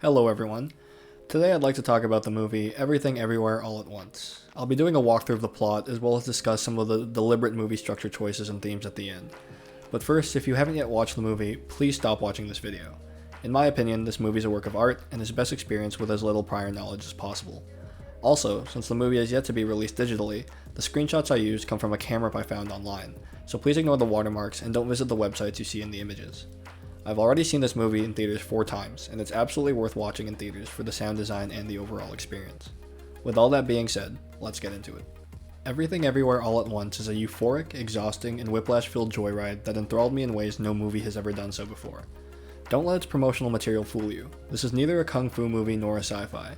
Hello everyone. Today I'd like to talk about the movie Everything Everywhere All at Once. I'll be doing a walkthrough of the plot as well as discuss some of the deliberate movie structure choices and themes at the end. But first, if you haven't yet watched the movie, please stop watching this video. In my opinion, this movie is a work of art and is best experienced with as little prior knowledge as possible. Also, since the movie has yet to be released digitally, the screenshots I used come from a camera I found online, so please ignore the watermarks and don't visit the websites you see in the images. I've already seen this movie in theaters 4 times, and it's absolutely worth watching in theaters for the sound design and the overall experience. With all that being said, let's get into it. Everything Everywhere All at Once is a euphoric, exhausting, and whiplash-filled joyride that enthralled me in ways no movie has ever done so before. Don't let its promotional material fool you. This is neither a kung fu movie nor a sci-fi.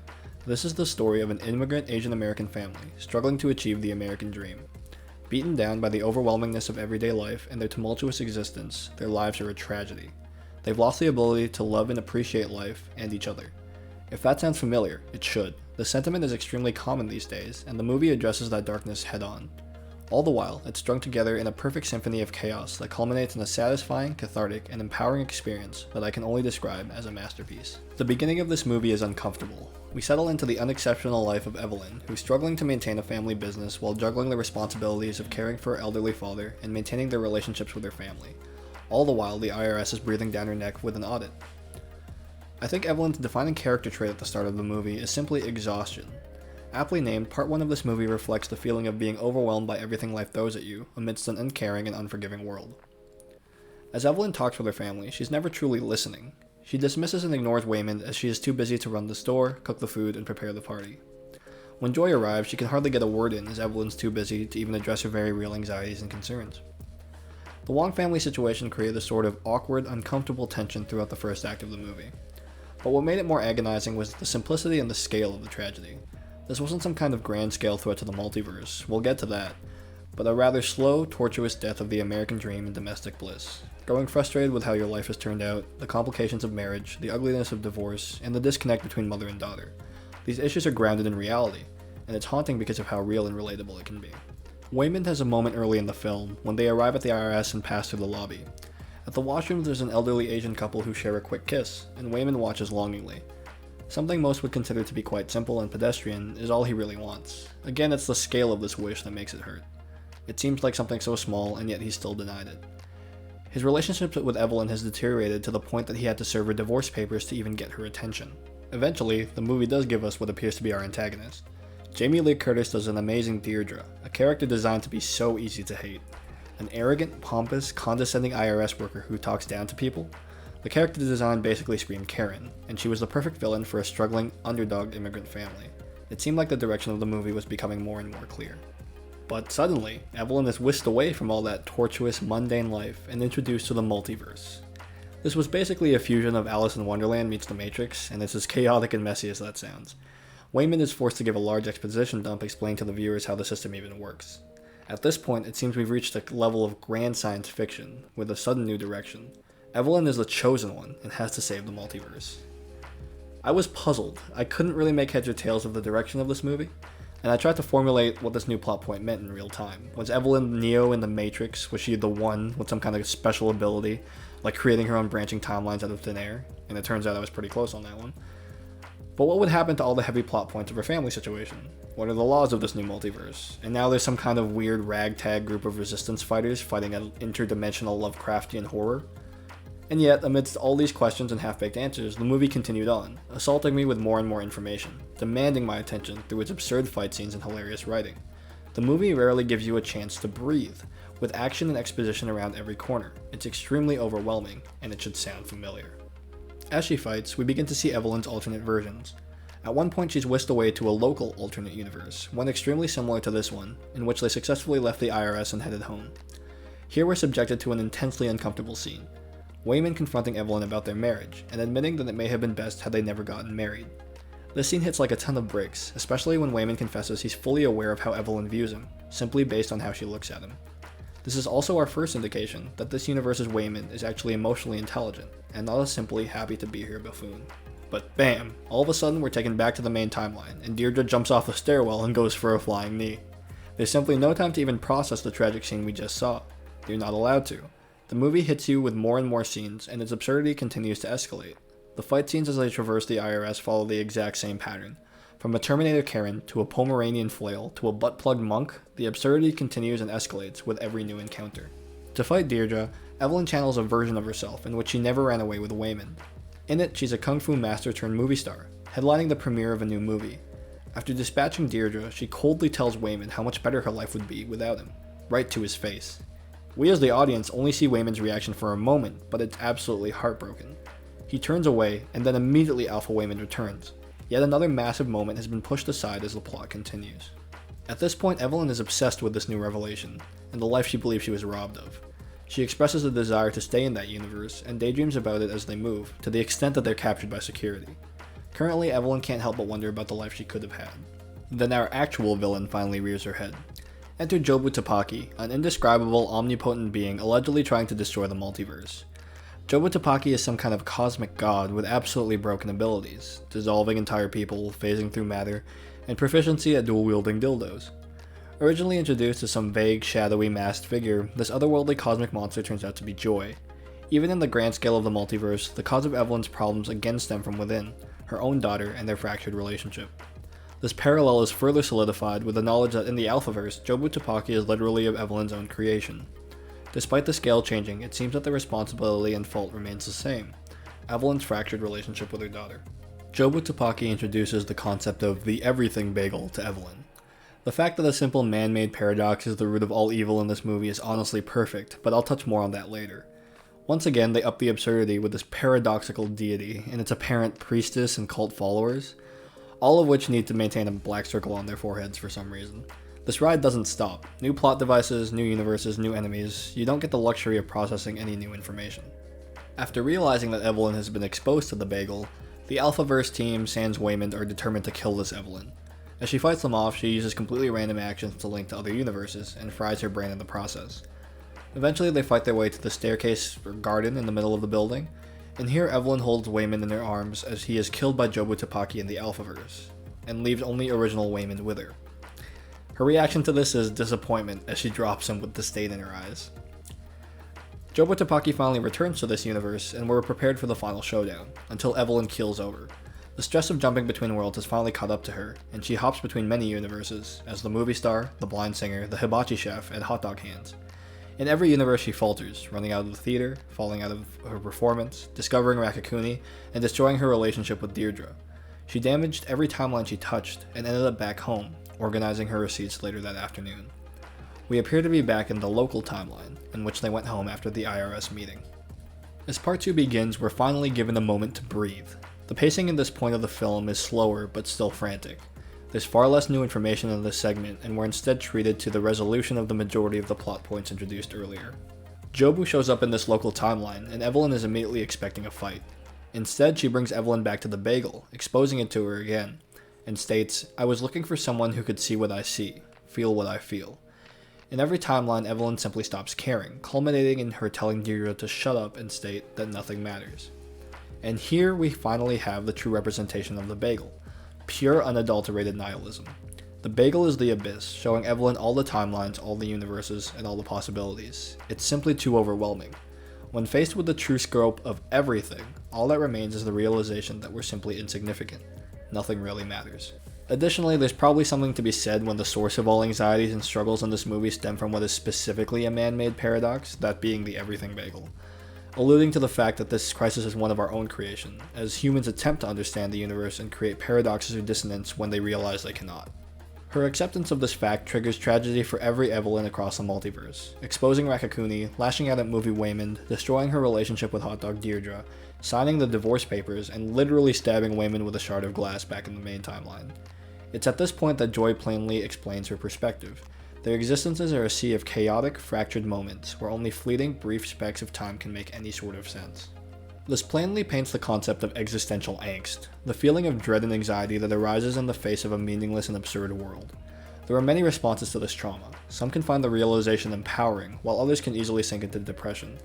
This is the story of an immigrant Asian American family struggling to achieve the American dream. Beaten down by the overwhelmingness of everyday life and their tumultuous existence, their lives are a tragedy. They've lost the ability to love and appreciate life and each other. If that sounds familiar, it should. The sentiment is extremely common these days, and the movie addresses that darkness head on. All the while, it's strung together in a perfect symphony of chaos that culminates in a satisfying, cathartic, and empowering experience that I can only describe as a masterpiece. The beginning of this movie is uncomfortable. We settle into the unexceptional life of Evelyn, who's struggling to maintain a family business while juggling the responsibilities of caring for her elderly father and maintaining their relationships with her family. All the while, the IRS is breathing down her neck with an audit. I think Evelyn's defining character trait at the start of the movie is simply exhaustion. Aptly named, part 1 of this movie reflects the feeling of being overwhelmed by everything life throws at you amidst an uncaring and unforgiving world. As Evelyn talks with her family, she's never truly listening. She dismisses and ignores Waymond as she is too busy to run the store, cook the food, and prepare the party. When Joy arrives, she can hardly get a word in as Evelyn's too busy to even address her very real anxieties and concerns. The Wong family situation created a sort of awkward, uncomfortable tension throughout the first act of the movie. But what made it more agonizing was the simplicity and the scale of the tragedy. This wasn't some kind of grand-scale threat to the multiverse, we'll get to that, but a rather slow, tortuous death of the American dream and domestic bliss. Growing frustrated with how your life has turned out, the complications of marriage, the ugliness of divorce, and the disconnect between mother and daughter. These issues are grounded in reality, and it's haunting because of how real and relatable it can be. Waymond has a moment early in the film when they arrive at the IRS and pass through the lobby. At the washroom, there's an elderly Asian couple who share a quick kiss, and Waymond watches longingly. Something most would consider to be quite simple and pedestrian is all he really wants. Again, it's the scale of this wish that makes it hurt. It seems like something so small, and yet he's still denied it. His relationship with Evelyn has deteriorated to the point that he had to serve her divorce papers to even get her attention. Eventually, the movie does give us what appears to be our antagonist. Jamie Lee Curtis does an amazing Deirdre, a character designed to be so easy to hate. An arrogant, pompous, condescending IRS worker who talks down to people. The character design basically screamed Karen, and she was the perfect villain for a struggling, underdog immigrant family. It seemed like the direction of the movie was becoming more and more clear. But suddenly, Evelyn is whisked away from all that tortuous, mundane life and introduced to the multiverse. This was basically a fusion of Alice in Wonderland meets The Matrix, and it's as chaotic and messy as that sounds. Waymond is forced to give a large exposition dump explaining to the viewers how the system even works. At this point, it seems we've reached a level of grand science fiction, with a sudden new direction. Evelyn is the chosen one, and has to save the multiverse. I was puzzled. I couldn't really make heads or tails of the direction of this movie, and I tried to formulate what this new plot point meant in real time. Was Evelyn Neo in The Matrix? Was she the one with some kind of special ability, like creating her own branching timelines out of thin air? And it turns out I was pretty close on that one. But what would happen to all the heavy plot points of her family situation? What are the laws of this new multiverse? And now there's some kind of weird ragtag group of resistance fighters fighting an interdimensional Lovecraftian horror? And yet, amidst all these questions and half-baked answers, the movie continued on, assaulting me with more and more information, demanding my attention through its absurd fight scenes and hilarious writing. The movie rarely gives you a chance to breathe, with action and exposition around every corner. It's extremely overwhelming, and it should sound familiar. As she fights, we begin to see Evelyn's alternate versions. At one point, she's whisked away to a local alternate universe, one extremely similar to this one, in which they successfully left the IRS and headed home. Here we're subjected to an intensely uncomfortable scene. Waymond confronting Evelyn about their marriage, and admitting that it may have been best had they never gotten married. This scene hits like a ton of bricks, especially when Waymond confesses he's fully aware of how Evelyn views him, simply based on how she looks at him. This is also our first indication that this universe's Waymond is actually emotionally intelligent, and not a simply happy to be here buffoon. But bam, all of a sudden we're taken back to the main timeline, and Deirdre jumps off the stairwell and goes for a flying knee. There's simply no time to even process the tragic scene we just saw. You're not allowed to. The movie hits you with more and more scenes, and its absurdity continues to escalate. The fight scenes as they traverse the IRS follow the exact same pattern. From a Terminator Karen to a Pomeranian flail to a butt-plugged monk, the absurdity continues and escalates with every new encounter. To fight Deirdre, Evelyn channels a version of herself in which she never ran away with Waymond. In it, she's a kung fu master turned movie star, headlining the premiere of a new movie. After dispatching Deirdre, she coldly tells Waymond how much better her life would be without him, right to his face. We as the audience only see Waymond's reaction for a moment, but it's absolutely heartbroken. He turns away, and then immediately Alpha Waymond returns. Yet another massive moment has been pushed aside as the plot continues. At this point, Evelyn is obsessed with this new revelation, and the life she believes she was robbed of. She expresses a desire to stay in that universe, and daydreams about it as they move, to the extent that they're captured by security. Currently, Evelyn can't help but wonder about the life she could have had. Then our actual villain finally rears her head. Enter Jobu Tupaki, an indescribable, omnipotent being allegedly trying to destroy the multiverse. Jobu Tupaki is some kind of cosmic god with absolutely broken abilities, dissolving entire people, phasing through matter, and proficiency at dual-wielding dildos. Originally introduced as some vague, shadowy, masked figure, this otherworldly cosmic monster turns out to be Joy. Even in the grand scale of the multiverse, the cause of Evelyn's problems again stem from within, her own daughter and their fractured relationship. This parallel is further solidified with the knowledge that in the Alphaverse, Jobu Tupaki is literally of Evelyn's own creation. Despite the scale changing, it seems that the responsibility and fault remains the same, Evelyn's fractured relationship with her daughter. Jobu Tupaki introduces the concept of the everything bagel to Evelyn. The fact that a simple man-made paradox is the root of all evil in this movie is honestly perfect, but I'll touch more on that later. Once again, they up the absurdity with this paradoxical deity and its apparent priestess and cult followers, all of which need to maintain a black circle on their foreheads for some reason. This ride doesn't stop. New plot devices, new universes, new enemies. You don't get the luxury of processing any new information. After realizing that Evelyn has been exposed to the bagel, the Alphaverse team, sans Waymond, are determined to kill this Evelyn. As she fights them off, she uses completely random actions to link to other universes, and fries her brain in the process. Eventually, they fight their way to the staircase or garden in the middle of the building, and here Evelyn holds Waymond in her arms as he is killed by Jobu Tupaki in the Alphaverse, and leaves only original Waymond with her. Her reaction to this is disappointment as she drops him with disdain in her eyes. Jobu Tupaki finally returns to this universe, and we're prepared for the final showdown, until Evelyn keels over. The stress of jumping between worlds has finally caught up to her, and she hops between many universes, as the movie star, the blind singer, the hibachi chef, and hot dog hands. In every universe she falters, running out of the theater, falling out of her performance, discovering Rakakuni, and destroying her relationship with Deirdre. She damaged every timeline she touched, and ended up back home, organizing her receipts later that afternoon. We appear to be back in the local timeline, in which they went home after the IRS meeting. As part 2 begins, we're finally given a moment to breathe. The pacing in this point of the film is slower, but still frantic. There's far less new information in this segment, and we're instead treated to the resolution of the majority of the plot points introduced earlier. Jobu shows up in this local timeline, and Evelyn is immediately expecting a fight. Instead, she brings Evelyn back to the bagel, exposing it to her again, and states, "I was looking for someone who could see what I see, feel what I feel." In every timeline, Evelyn simply stops caring, culminating in her telling Deirdre to shut up and state that nothing matters. And here we finally have the true representation of the bagel. Pure unadulterated nihilism. The bagel is the abyss, showing Evelyn all the timelines, all the universes, and all the possibilities. It's simply too overwhelming. When faced with the true scope of everything, all that remains is the realization that we're simply insignificant. Nothing really matters. Additionally, there's probably something to be said when the source of all anxieties and struggles in this movie stem from what is specifically a man-made paradox, that being the everything bagel. Alluding to the fact that this crisis is one of our own creation, as humans attempt to understand the universe and create paradoxes or dissonance when they realize they cannot. Her acceptance of this fact triggers tragedy for every Evelyn across the multiverse, exposing Rakakuni, lashing out at movie Waymond, destroying her relationship with Hot Dog Deirdre, signing the divorce papers, and literally stabbing Waymond with a shard of glass back in the main timeline. It's at this point that Joy plainly explains her perspective. Their existences are a sea of chaotic, fractured moments, where only fleeting, brief specks of time can make any sort of sense. This plainly paints the concept of existential angst, the feeling of dread and anxiety that arises in the face of a meaningless and absurd world. There are many responses to this trauma. Some can find the realization empowering, while others can easily sink into depression.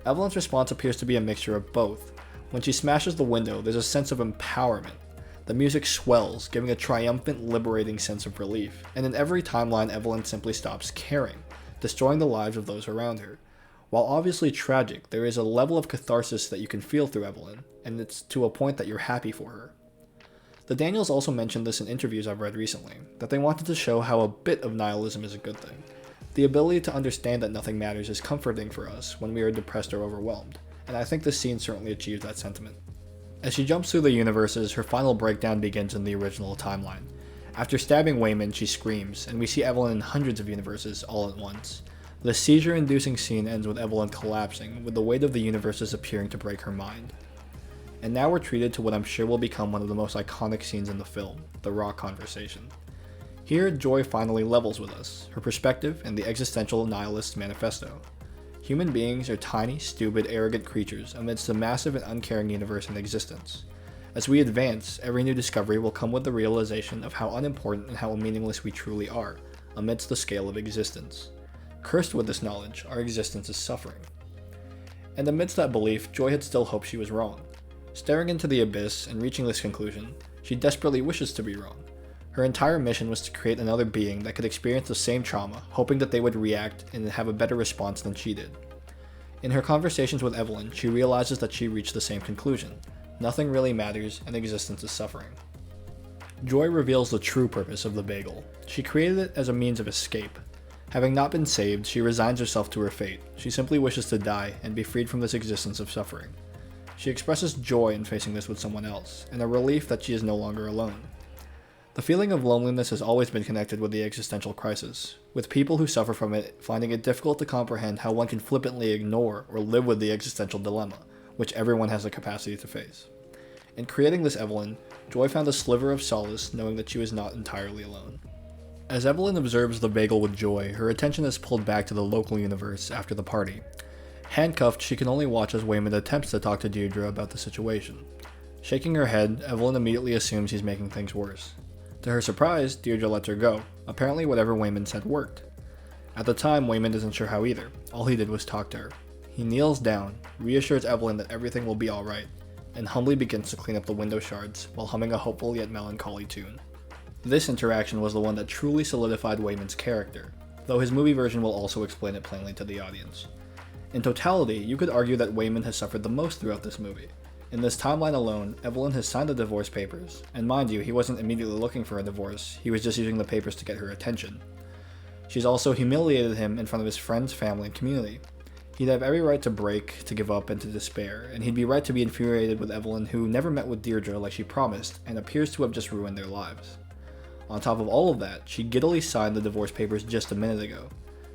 Evelyn's response appears to be a mixture of both. When she smashes the window, there's a sense of empowerment. The music swells, giving a triumphant, liberating sense of relief, and in every timeline Evelyn simply stops caring, destroying the lives of those around her. While obviously tragic, there is a level of catharsis that you can feel through Evelyn, and it's to a point that you're happy for her. The Daniels also mentioned this in interviews I've read recently, that they wanted to show how a bit of nihilism is a good thing. The ability to understand that nothing matters is comforting for us when we are depressed or overwhelmed, and I think this scene certainly achieves that sentiment. As she jumps through the universes, her final breakdown begins in the original timeline. After stabbing Wayman, she screams, and we see Evelyn in hundreds of universes all at once. The seizure-inducing scene ends with Evelyn collapsing, with the weight of the universes appearing to break her mind. And now we're treated to what I'm sure will become one of the most iconic scenes in the film, the rock conversation. Here, Joy finally levels with us, her perspective and the existential nihilist manifesto. Human beings are tiny, stupid, arrogant creatures amidst a massive and uncaring universe in existence. As we advance, every new discovery will come with the realization of how unimportant and how meaningless we truly are, amidst the scale of existence. Cursed with this knowledge, our existence is suffering. And amidst that belief, Joy had still hoped she was wrong. Staring into the abyss and reaching this conclusion, she desperately wishes to be wrong. Her entire mission was to create another being that could experience the same trauma, hoping that they would react and have a better response than she did. In her conversations with Evelyn, she realizes that she reached the same conclusion. Nothing really matters, and existence is suffering. Joy reveals the true purpose of the bagel. She created it as a means of escape. Having not been saved, she resigns herself to her fate. She simply wishes to die and be freed from this existence of suffering. She expresses joy in facing this with someone else, and a relief that she is no longer alone. The feeling of loneliness has always been connected with the existential crisis, with people who suffer from it finding it difficult to comprehend how one can flippantly ignore or live with the existential dilemma, which everyone has the capacity to face. In creating this Evelyn, Joy found a sliver of solace knowing that she was not entirely alone. As Evelyn observes the bagel with Joy, her attention is pulled back to the local universe after the party. Handcuffed, she can only watch as Wayman attempts to talk to Deirdre about the situation. Shaking her head, Evelyn immediately assumes he's making things worse. To her surprise, Deirdre lets her go. Apparently whatever Wayman said worked. At the time, Wayman isn't sure how either. All he did was talk to her. He kneels down, reassures Evelyn that everything will be alright, and humbly begins to clean up the window shards while humming a hopeful yet melancholy tune. This interaction was the one that truly solidified Wayman's character, though his movie version will also explain it plainly to the audience. In totality, you could argue that Wayman has suffered the most throughout this movie. In this timeline alone, Evelyn has signed the divorce papers, and mind you, he wasn't immediately looking for a divorce, he was just using the papers to get her attention. She's also humiliated him in front of his friends, family, and community. He'd have every right to break, to give up, and to despair, and he'd be right to be infuriated with Evelyn, who never met with Deirdre like she promised, and appears to have just ruined their lives. On top of all of that, she giddily signed the divorce papers just a minute ago.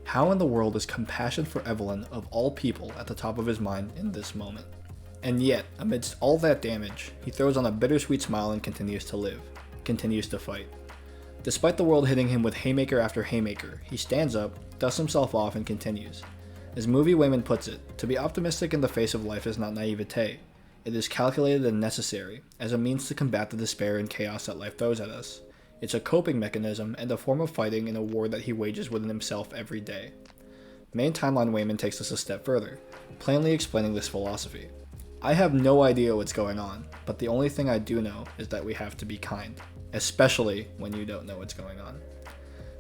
How in the world is compassion for Evelyn, of all people, at the top of his mind in this moment? And yet, amidst all that damage, he throws on a bittersweet smile and continues to live, continues to fight. Despite the world hitting him with haymaker after haymaker, he stands up, dusts himself off, and continues. As movie Wayman puts it, to be optimistic in the face of life is not naivete. It is calculated and necessary, as a means to combat the despair and chaos that life throws at us. It's a coping mechanism and a form of fighting in a war that he wages within himself every day. Main timeline Wayman takes this a step further, plainly explaining this philosophy. I have no idea what's going on, but the only thing I do know is that we have to be kind, especially when you don't know what's going on.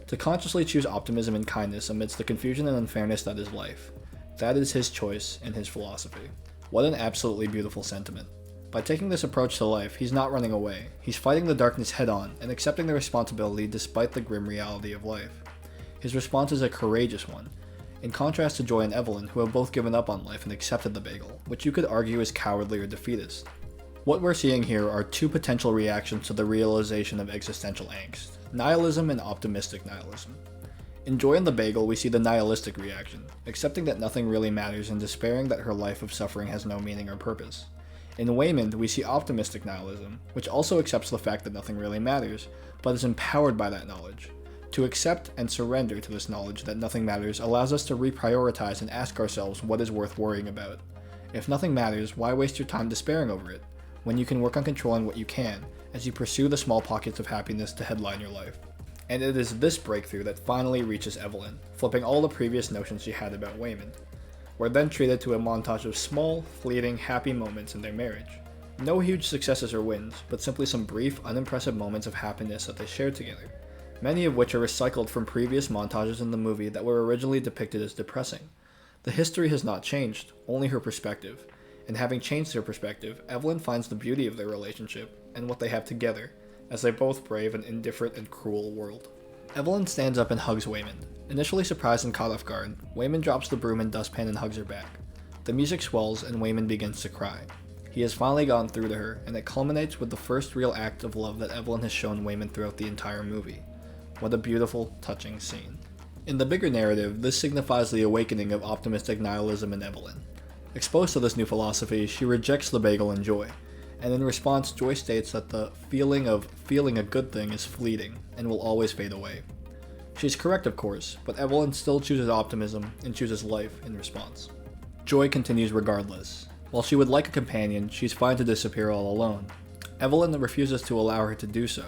To consciously choose optimism and kindness amidst the confusion and unfairness that is life, that is his choice and his philosophy. What an absolutely beautiful sentiment. By taking this approach to life, he's not running away. He's fighting the darkness head-on and accepting the responsibility despite the grim reality of life. His response is a courageous one, in contrast to Joy and Evelyn, who have both given up on life and accepted the bagel, which you could argue is cowardly or defeatist. What we're seeing here are two potential reactions to the realization of existential angst: nihilism and optimistic nihilism. In Joy and the bagel, we see the nihilistic reaction, accepting that nothing really matters and despairing that her life of suffering has no meaning or purpose. In Wayman, we see optimistic nihilism, which also accepts the fact that nothing really matters, but is empowered by that knowledge. To accept and surrender to this knowledge that nothing matters allows us to reprioritize and ask ourselves what is worth worrying about. If nothing matters, why waste your time despairing over it, when you can work on controlling what you can, as you pursue the small pockets of happiness to headline your life. And it is this breakthrough that finally reaches Evelyn, flipping all the previous notions she had about Wayman. We're then treated to a montage of small, fleeting, happy moments in their marriage. No huge successes or wins, but simply some brief, unimpressive moments of happiness that they shared together, many of which are recycled from previous montages in the movie that were originally depicted as depressing. The history has not changed, only her perspective. And having changed her perspective, Evelyn finds the beauty of their relationship and what they have together, as they both brave an indifferent and cruel world. Evelyn stands up and hugs Waymond. Initially surprised and caught off guard, Waymond drops the broom and dustpan and hugs her back. The music swells and Waymond begins to cry. He has finally gotten through to her, and it culminates with the first real act of love that Evelyn has shown Waymond throughout the entire movie. What a beautiful, touching scene. In the bigger narrative, this signifies the awakening of optimistic nihilism in Evelyn. Exposed to this new philosophy, she rejects the bagel and Joy, and in response, Joy states that the feeling of feeling a good thing is fleeting and will always fade away. She's correct, of course, but Evelyn still chooses optimism and chooses life in response. Joy continues regardless. While she would like a companion, she's fine to disappear all alone. Evelyn refuses to allow her to do so,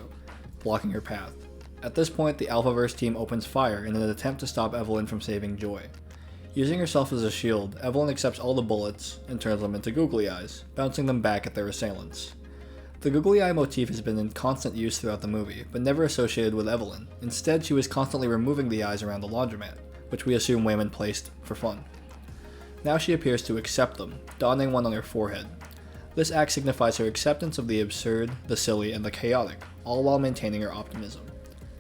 blocking her path. At this point, the Alphaverse team opens fire in an attempt to stop Evelyn from saving Joy. Using herself as a shield, Evelyn accepts all the bullets and turns them into googly eyes, bouncing them back at their assailants. The googly eye motif has been in constant use throughout the movie, but never associated with Evelyn. Instead, she was constantly removing the eyes around the laundromat, which we assume Waymond placed for fun. Now she appears to accept them, donning one on her forehead. This act signifies her acceptance of the absurd, the silly, and the chaotic, all while maintaining her optimism.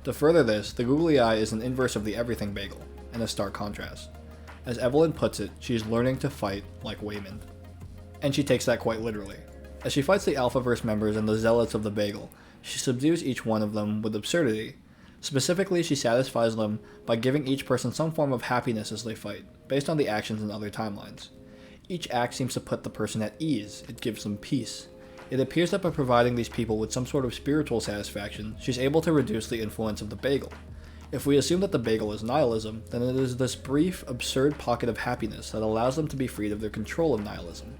To further this, the googly eye is an inverse of the everything bagel, and a stark contrast. As Evelyn puts it, she is learning to fight like Waymond. And she takes that quite literally. As she fights the Alphaverse members and the zealots of the bagel, she subdues each one of them with absurdity. Specifically, she satisfies them by giving each person some form of happiness as they fight, based on the actions in other timelines. Each act seems to put the person at ease, it gives them peace. It appears that by providing these people with some sort of spiritual satisfaction, she's able to reduce the influence of the bagel. If we assume that the bagel is nihilism, then it is this brief, absurd pocket of happiness that allows them to be freed of their control of nihilism,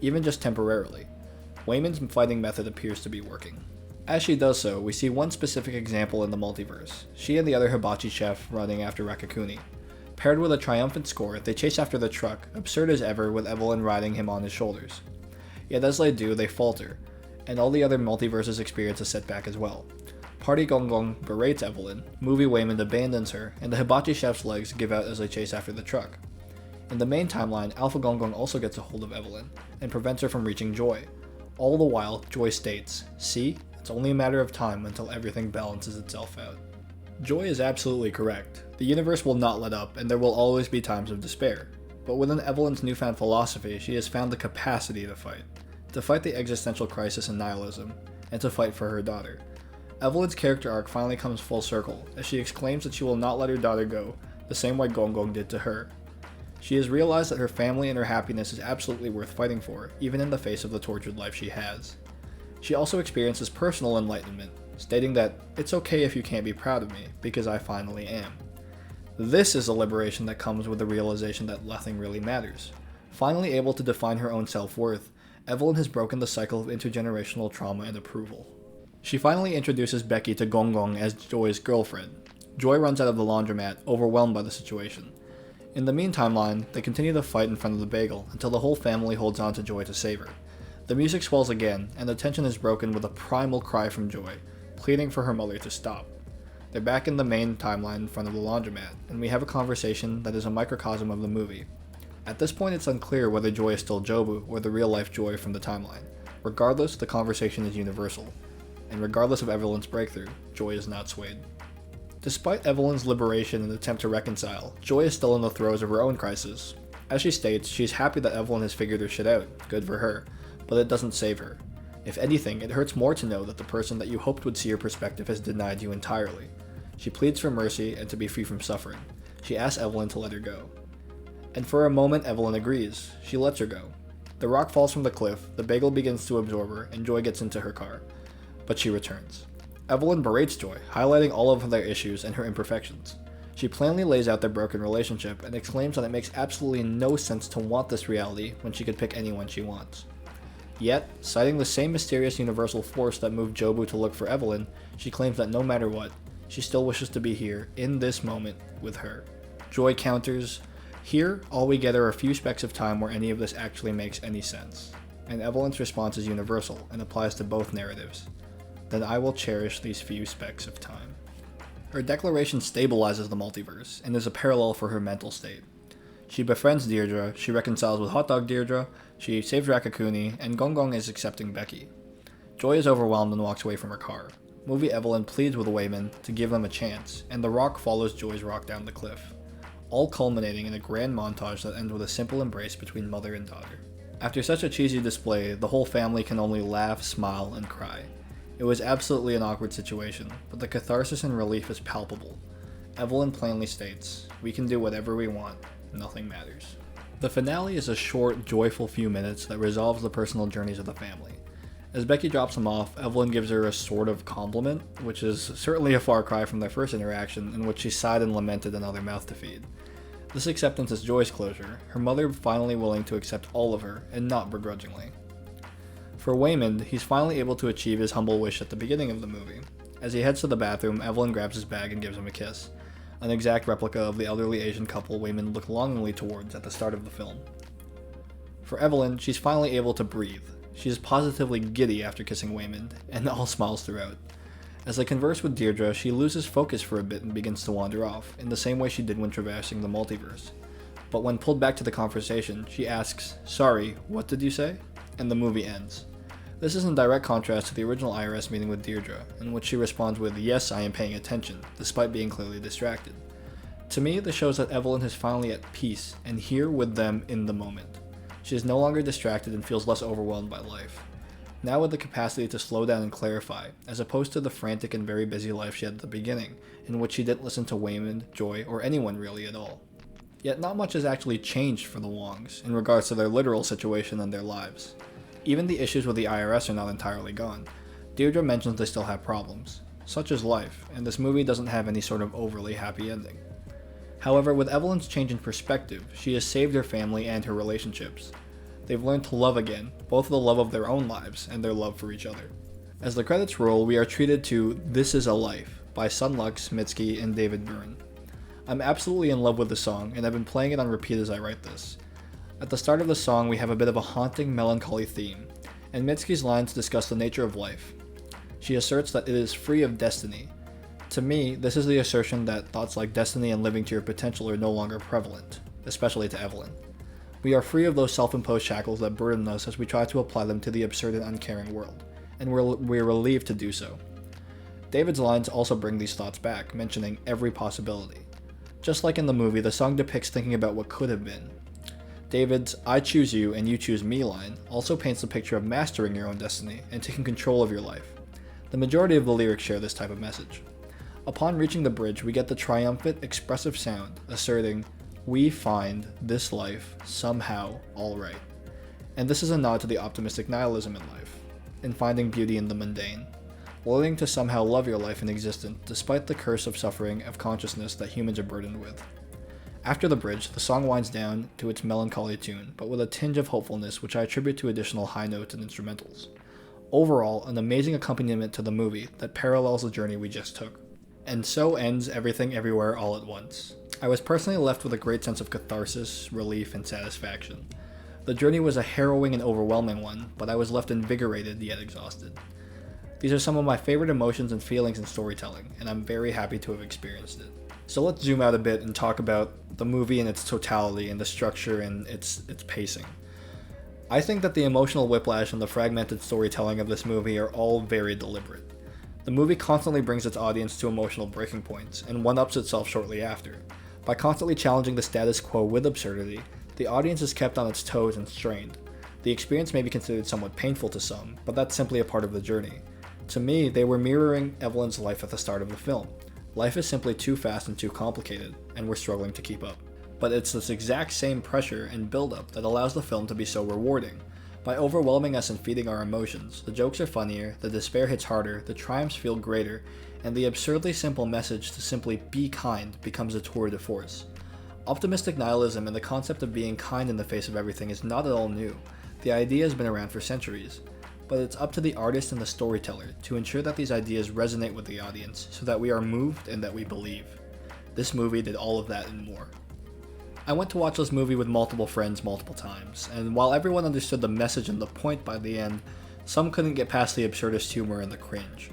even just temporarily. Waymond's fighting method appears to be working. As she does so, we see one specific example in the multiverse, she and the other hibachi chef running after Rakakuni. Paired with a triumphant score, they chase after the truck, absurd as ever with Evelyn riding him on his shoulders. Yet as they do, they falter, and all the other multiverses experience a setback as well. Party Gong Gong berates Evelyn, Movie Waymond abandons her, and the hibachi chef's legs give out as they chase after the truck. In the main timeline, Alpha Gong Gong also gets a hold of Evelyn, and prevents her from reaching Joy. All the while, Joy states, "See, it's only a matter of time until everything balances itself out." Joy is absolutely correct. The universe will not let up, and there will always be times of despair. But within Evelyn's newfound philosophy, she has found the capacity to fight the existential crisis and nihilism, and to fight for her daughter. Evelyn's character arc finally comes full circle, as she exclaims that she will not let her daughter go, the same way Gong Gong did to her. She has realized that her family and her happiness is absolutely worth fighting for, even in the face of the tortured life she has. She also experiences personal enlightenment, stating that, "It's okay if you can't be proud of me, because I finally am." This is a liberation that comes with the realization that nothing really matters. Finally able to define her own self-worth, Evelyn has broken the cycle of intergenerational trauma and approval. She finally introduces Becky to Gong Gong as Joy's girlfriend. Joy runs out of the laundromat, overwhelmed by the situation. In the meantime, they continue to fight in front of the bagel until the whole family holds on to Joy to save her. The music swells again, and the tension is broken with a primal cry from Joy, pleading for her mother to stop. They're back in the main timeline in front of the laundromat, and we have a conversation that is a microcosm of the movie. At this point, it's unclear whether Joy is still Jobu or the real-life Joy from the timeline. Regardless, the conversation is universal. And regardless of Evelyn's breakthrough, Joy is not swayed. Despite Evelyn's liberation and attempt to reconcile, Joy is still in the throes of her own crisis. As she states, she's happy that Evelyn has figured her shit out, good for her, but it doesn't save her. If anything, it hurts more to know that the person that you hoped would see your perspective has denied you entirely. She pleads for mercy and to be free from suffering. She asks Evelyn to let her go. And for a moment, Evelyn agrees. She lets her go. The rock falls from the cliff, the bagel begins to absorb her, and Joy gets into her car. But she returns. Evelyn berates Joy, highlighting all of their issues and her imperfections. She plainly lays out their broken relationship and exclaims that it makes absolutely no sense to want this reality when she could pick anyone she wants. Yet, citing the same mysterious universal force that moved Jobu to look for Evelyn, she claims that no matter what, she still wishes to be here, in this moment, with her. Joy counters, "Here, all we get are a few specks of time where any of this actually makes any sense." And Evelyn's response is universal and applies to both narratives. "Then I will cherish these few specks of time." Her declaration stabilizes the multiverse and is a parallel for her mental state. She befriends Deirdre, she reconciles with Hot Dog Deirdre, she saves Rakakuni, and Gong Gong is accepting Becky. Joy is overwhelmed and walks away from her car. Movie Evelyn pleads with Wayman to give them a chance, and The Rock follows Joy's rock down the cliff, all culminating in a grand montage that ends with a simple embrace between mother and daughter. After such a cheesy display, the whole family can only laugh, smile, and cry. It was absolutely an awkward situation, but the catharsis and relief is palpable. Evelyn plainly states, "We can do whatever we want, nothing matters." The finale is a short, joyful few minutes that resolves the personal journeys of the family. As Becky drops him off, Evelyn gives her a sort of compliment, which is certainly a far cry from their first interaction, in which she sighed and lamented another mouth to feed. This acceptance is Joy's closure, her mother finally willing to accept all of her, and not begrudgingly. For Waymond, he's finally able to achieve his humble wish at the beginning of the movie. As he heads to the bathroom, Evelyn grabs his bag and gives him a kiss, an exact replica of the elderly Asian couple Waymond looked longingly towards at the start of the film. For Evelyn, she's finally able to breathe. She is positively giddy after kissing Waymond, and all smiles throughout. As they converse with Deirdre, she loses focus for a bit and begins to wander off, in the same way she did when traversing the multiverse. But when pulled back to the conversation, she asks, "Sorry, what did you say?" And the movie ends. This is in direct contrast to the original IRS meeting with Deirdre, in which she responds with, "Yes, I am paying attention," despite being clearly distracted. To me, this shows that Evelyn is finally at peace, and here with them in the moment. She is no longer distracted and feels less overwhelmed by life. Now with the capacity to slow down and clarify, as opposed to the frantic and very busy life she had at the beginning, in which she didn't listen to Waymond, Joy, or anyone really at all. Yet not much has actually changed for the Wongs, in regards to their literal situation and their lives. Even the issues with the IRS are not entirely gone. Deirdre mentions they still have problems. Such is life, and this movie doesn't have any sort of overly happy ending. However, with Evelyn's change in perspective, she has saved her family and her relationships. They've learned to love again, both the love of their own lives and their love for each other. As the credits roll, we are treated to "This Is a Life" by Sunlux, Mitski, and David Byrne. I'm absolutely in love with the song, and I've been playing it on repeat as I write this. At the start of the song, we have a bit of a haunting, melancholy theme, and Mitski's lines discuss the nature of life. She asserts that it is free of destiny. To me, this is the assertion that thoughts like destiny and living to your potential are no longer prevalent, especially to Evelyn. We are free of those self-imposed shackles that burden us as we try to apply them to the absurd and uncaring world, and we're relieved to do so. David's lines also bring these thoughts back, mentioning every possibility. Just like in the movie, the song depicts thinking about what could have been. David's "I choose you and you choose me" line also paints the picture of mastering your own destiny and taking control of your life. The majority of the lyrics share this type of message. Upon reaching the bridge, we get the triumphant, expressive sound, asserting, "We find this life somehow alright." And this is a nod to the optimistic nihilism in life, in finding beauty in the mundane, learning to somehow love your life and existence despite the curse of suffering of consciousness that humans are burdened with. After the bridge, the song winds down to its melancholy tune, but with a tinge of hopefulness which I attribute to additional high notes and instrumentals. Overall, an amazing accompaniment to the movie that parallels the journey we just took. And so ends Everything Everywhere All at Once. I was personally left with a great sense of catharsis, relief, and satisfaction. The journey was a harrowing and overwhelming one, but I was left invigorated yet exhausted. These are some of my favorite emotions and feelings in storytelling, and I'm very happy to have experienced it. So let's zoom out a bit and talk about the movie in its totality and the structure and its pacing. I think that the emotional whiplash and the fragmented storytelling of this movie are all very deliberate. The movie constantly brings its audience to emotional breaking points, and one-ups itself shortly after. By constantly challenging the status quo with absurdity, the audience is kept on its toes and strained. The experience may be considered somewhat painful to some, but that's simply a part of the journey. To me, they were mirroring Evelyn's life at the start of the film. Life is simply too fast and too complicated, and we're struggling to keep up. But it's this exact same pressure and build-up that allows the film to be so rewarding. By overwhelming us and feeding our emotions, the jokes are funnier, the despair hits harder, the triumphs feel greater, and the absurdly simple message to simply be kind becomes a tour de force. Optimistic nihilism and the concept of being kind in the face of everything is not at all new. The idea has been around for centuries. But it's up to the artist and the storyteller to ensure that these ideas resonate with the audience so that we are moved and that we believe. This movie did all of that and more. I went to watch this movie with multiple friends multiple times, and while everyone understood the message and the point by the end, some couldn't get past the absurdist humor and the cringe.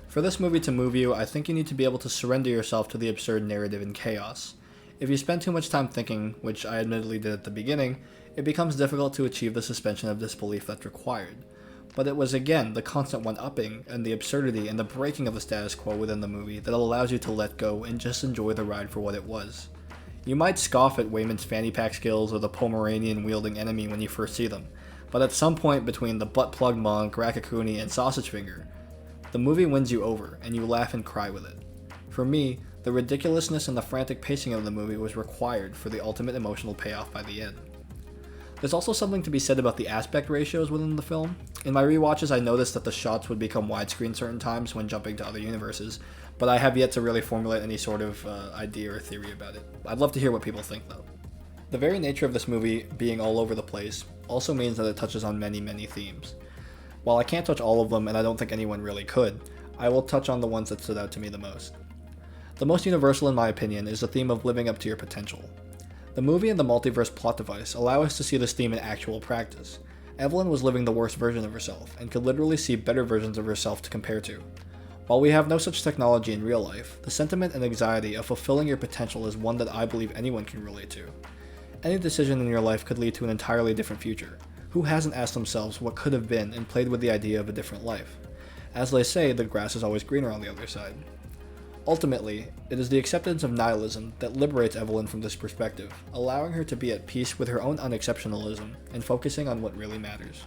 For this movie to move you, I think you need to be able to surrender yourself to the absurd narrative and chaos. If you spend too much time thinking, which I admittedly did at the beginning, it becomes difficult to achieve the suspension of disbelief that's required. But it was again the constant one-upping and the absurdity and the breaking of the status quo within the movie that allows you to let go and just enjoy the ride for what it was. You might scoff at Wayman's fanny pack skills or the Pomeranian-wielding enemy when you first see them, but at some point between the butt-plug monk, Rakakuni, and Sausage Finger, the movie wins you over, and you laugh and cry with it. For me, the ridiculousness and the frantic pacing of the movie was required for the ultimate emotional payoff by the end. There's also something to be said about the aspect ratios within the film. In my rewatches, I noticed that the shots would become widescreen certain times when jumping to other universes, but I have yet to really formulate any sort of idea or theory about it. I'd love to hear what people think, though. The very nature of this movie being all over the place also means that it touches on many, many themes. While I can't touch all of them, and I don't think anyone really could, I will touch on the ones that stood out to me the most. The most universal, in my opinion, is the theme of living up to your potential. The movie and the multiverse plot device allow us to see this theme in actual practice. Evelyn was living the worst version of herself, and could literally see better versions of herself to compare to. While we have no such technology in real life, the sentiment and anxiety of fulfilling your potential is one that I believe anyone can relate to. Any decision in your life could lead to an entirely different future. Who hasn't asked themselves what could have been and played with the idea of a different life? As they say, the grass is always greener on the other side. Ultimately, it is the acceptance of nihilism that liberates Evelyn from this perspective, allowing her to be at peace with her own unexceptionalism and focusing on what really matters.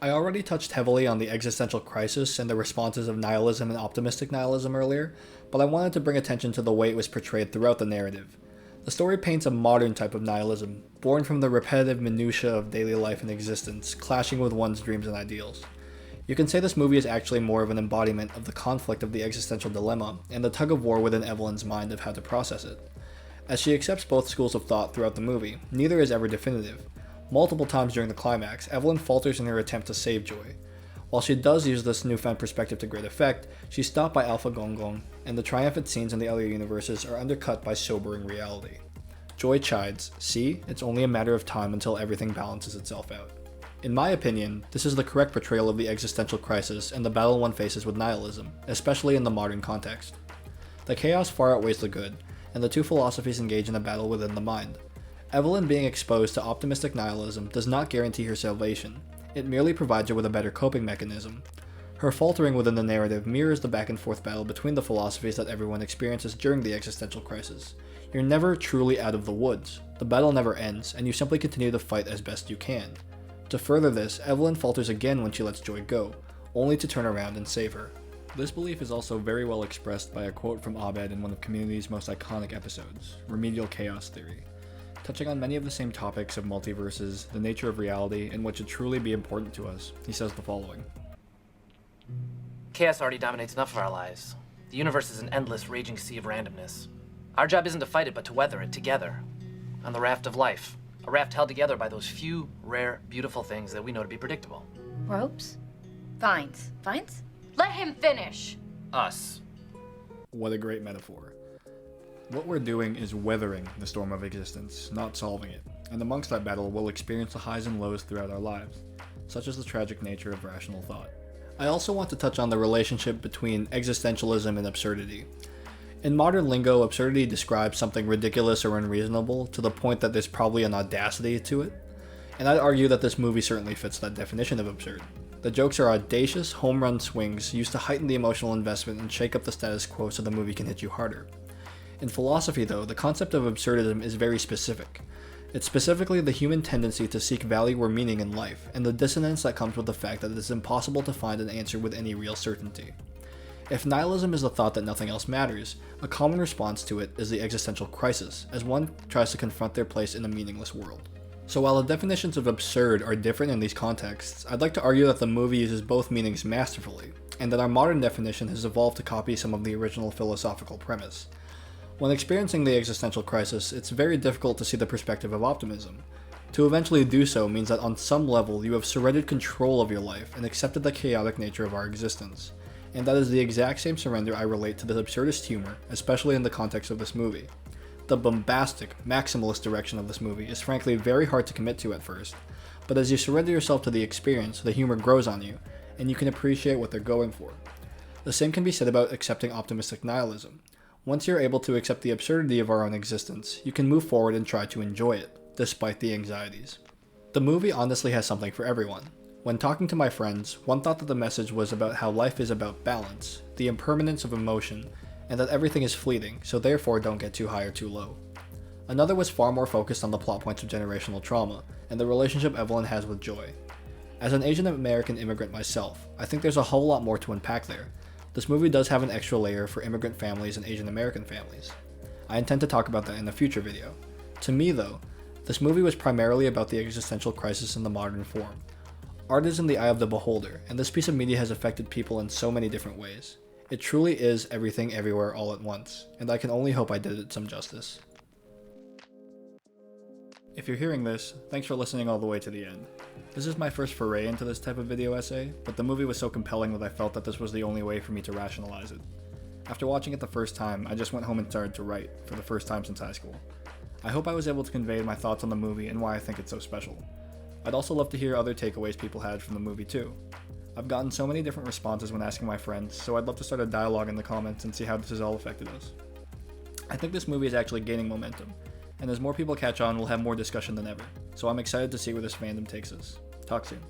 I already touched heavily on the existential crisis and the responses of nihilism and optimistic nihilism earlier, but I wanted to bring attention to the way it was portrayed throughout the narrative. The story paints a modern type of nihilism, born from the repetitive minutiae of daily life and existence, clashing with one's dreams and ideals. You can say this movie is actually more of an embodiment of the conflict of the existential dilemma and the tug-of-war within Evelyn's mind of how to process it. As she accepts both schools of thought throughout the movie, neither is ever definitive. Multiple times during the climax, Evelyn falters in her attempt to save Joy. While she does use this newfound perspective to great effect, she's stopped by Alpha Gong Gong, and the triumphant scenes in the other universes are undercut by sobering reality. Joy chides, "See, it's only a matter of time until everything balances itself out." In my opinion, this is the correct portrayal of the existential crisis and the battle one faces with nihilism, especially in the modern context. The chaos far outweighs the good, and the two philosophies engage in a battle within the mind. Evelyn being exposed to optimistic nihilism does not guarantee her salvation, it merely provides her with a better coping mechanism. Her faltering within the narrative mirrors the back and forth battle between the philosophies that everyone experiences during the existential crisis. You're never truly out of the woods, the battle never ends, and you simply continue to fight as best you can. To further this, Evelyn falters again when she lets Joy go, only to turn around and save her. This belief is also very well expressed by a quote from Abed in one of Community's most iconic episodes, Remedial Chaos Theory. Touching on many of the same topics of multiverses, the nature of reality, and what should truly be important to us, he says the following. Chaos already dominates enough of our lives. The universe is an endless, raging sea of randomness. Our job isn't to fight it, but to weather it together. On the raft of life. A raft held together by those few, rare, beautiful things that we know to be predictable. Ropes? Vines. Vines? Let him finish! Us. What a great metaphor. What we're doing is weathering the storm of existence, not solving it, and amongst that battle we'll experience the highs and lows throughout our lives, such as the tragic nature of rational thought. I also want to touch on the relationship between existentialism and absurdity. In modern lingo, absurdity describes something ridiculous or unreasonable to the point that there's probably an audacity to it, and I'd argue that this movie certainly fits that definition of absurd. The jokes are audacious, home run swings used to heighten the emotional investment and shake up the status quo so the movie can hit you harder. In philosophy, though, the concept of absurdism is very specific. It's specifically the human tendency to seek value or meaning in life, and the dissonance that comes with the fact that it is impossible to find an answer with any real certainty. If nihilism is the thought that nothing else matters, a common response to it is the existential crisis, as one tries to confront their place in a meaningless world. So while the definitions of absurd are different in these contexts, I'd like to argue that the movie uses both meanings masterfully, and that our modern definition has evolved to copy some of the original philosophical premise. When experiencing the existential crisis, it's very difficult to see the perspective of optimism. To eventually do so means that on some level you have surrendered control of your life and accepted the chaotic nature of our existence. And that is the exact same surrender I relate to the absurdist humor, especially in the context of this movie. The bombastic, maximalist direction of this movie is frankly very hard to commit to at first, but as you surrender yourself to the experience, the humor grows on you, and you can appreciate what they're going for. The same can be said about accepting optimistic nihilism. Once you're able to accept the absurdity of our own existence, you can move forward and try to enjoy it, despite the anxieties. The movie honestly has something for everyone. When talking to my friends, one thought that the message was about how life is about balance, the impermanence of emotion, and that everything is fleeting, so therefore don't get too high or too low. Another was far more focused on the plot points of generational trauma, and the relationship Evelyn has with Joy. As an Asian American immigrant myself, I think there's a whole lot more to unpack there. This movie does have an extra layer for immigrant families and Asian American families. I intend to talk about that in a future video. To me though, this movie was primarily about the existential crisis in the modern form. Art is in the eye of the beholder, and this piece of media has affected people in so many different ways. It truly is everything everywhere all at once, and I can only hope I did it some justice. If you're hearing this, thanks for listening all the way to the end. This is my first foray into this type of video essay, but the movie was so compelling that I felt that this was the only way for me to rationalize it. After watching it the first time, I just went home and started to write, for the first time since high school. I hope I was able to convey my thoughts on the movie and why I think it's so special. I'd also love to hear other takeaways people had from the movie too. I've gotten so many different responses when asking my friends, so I'd love to start a dialogue in the comments and see how this has all affected us. I think this movie is actually gaining momentum, and as more people catch on, we'll have more discussion than ever, so I'm excited to see where this fandom takes us. Talk soon.